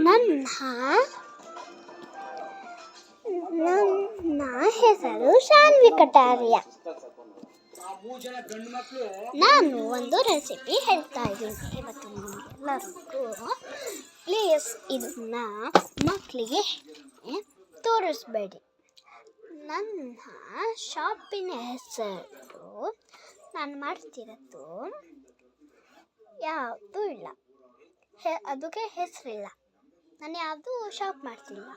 ನನ್ನ ಹೆಸರು ಶಾನ್ವಿ ಕಟಾರಿಯಾ. ನಾನು ಒಂದು ರೆಸಿಪಿ ಹೇಳ್ತಾ ಇದ್ದೀನಿ ಇವತ್ತು ನಿಮಗೆಲ್ಲರಿಗೂ. ಪ್ಲೀಸ್ ಇದನ್ನ ಮಕ್ಕಳಿಗೆ ತೋರಿಸ್ಬೇಡಿ. ನನ್ನ ಶಾಪಿನ ಹೆಸರು ನಾನು ಮಾಡ್ತಿರೋದು ಯಾವುದೂ ಇಲ್ಲ, ಅದಕ್ಕೆ ಹೆಸರಿಲ್ಲ. ನಾನು ಯಾವುದು ಶಾಪ್ ಮಾಡ್ತಿಲ್ಲ.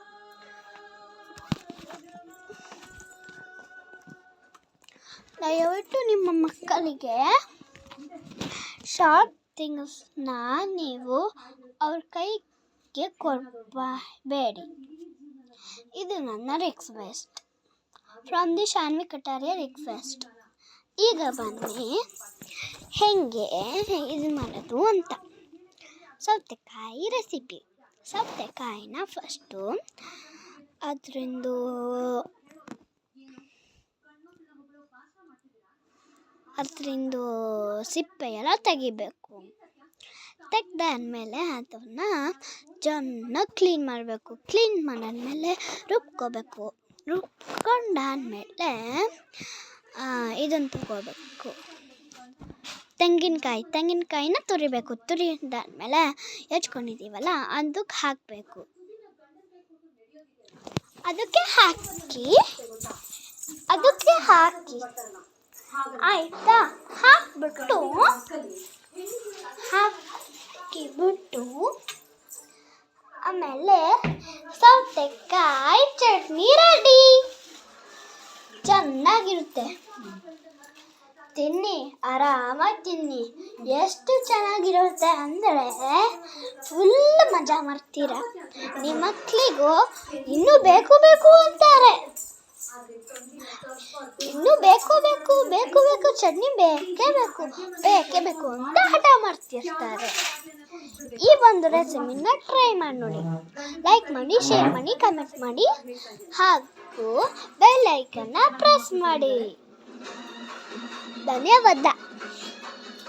ದಯವಿಟ್ಟು ನಿಮ್ಮ ಮಕ್ಕಳಿಗೆ ಶಾರ್ಟ್ ಥಿಂಗ್ಸ್ನ ನೀವು ಅವ್ರ ಕೈಗೆ ಕೊಡಬೇಡಿ. ಇದು ನನ್ನ request from the Shanvi Kataria request. ಈಗ ಬನ್ನಿ ಹೆಂಗೆ ಇದು ಮಾಡೋದು ಅಂತ. ಸೌತೆಕಾಯಿ ರೆಸಿಪಿ. ಸೌತೆಕಾಯಿನ ಫಸ್ಟು ಅದರಿಂದು ಸಿಪ್ಪೆ ಎಲ್ಲ ತೆಗಿಬೇಕು. ತೆಗ್ದಾದ್ಮೇಲೆ ಅದನ್ನು ಚೆನ್ನಾಗಿ ಕ್ಲೀನ್ ಮಾಡಬೇಕು. ಕ್ಲೀನ್ ಮಾಡಾದ್ಮೇಲೆ ರುಬ್ಕೋಬೇಕು. ರುಬ್ಕೊಂಡಾದ್ಮೇಲೆ ಇದನ್ನು ತಗೋಬೇಕು, ತೆಂಗಿನಕಾಯಿನ ತುರಿಬೇಕು. ತುರಿದಾದ್ಮೇಲೆ ಹೆಚ್ಕೊಂಡಿದ್ದೀವಲ್ಲ ಅದಕ್ಕೆ ಹಾಕಬೇಕು. ಅದಕ್ಕೆ ಹಾಕಿ ಆಯಿತಾ? ಹಾಕಿಬಿಟ್ಟು ಆಮೇಲೆ ಸೌತೆಕಾಯಿ ಚಟ್ನಿ ರೆಡಿ. ಚೆನ್ನಾಗಿರುತ್ತೆ, ತಿನ್ನಿ, ಆರಾಮಾಗಿ ತಿನ್ನಿ. ಎಷ್ಟು ಚೆನ್ನಾಗಿರುತ್ತೆ ಅಂದರೆ ಫುಲ್ ಮಜಾ ಮಾಡ್ತೀರ. ನಿಮ್ಮ ಮಕ್ಕಳಿಗೂ ಇನ್ನೂ ಬೇಕು ಅಂತಾರೆ. ಇನ್ನೂ ಬೇಕು ಚಟ್ನಿ ಬೇಕೇ ಬೇಕು ಅಂತ ಹಠ ಮಾಡ್ತಿರ್ತಾರೆ. ಈ ಒಂದು ರೆಸಿಪಿನ ಟ್ರೈ ಮಾಡಿ ನೋಡಿ. ಲೈಕ್ ಮಾಡಿ, ಶೇರ್ ಮಾಡಿ, ಕಮೆಂಟ್ ಮಾಡಿ ಹಾಗೂ ಬೆಲ್ ಐಕನ್ನ ಪ್ರೆಸ್ ಮಾಡಿ. ಧನ್ಯವಾದ.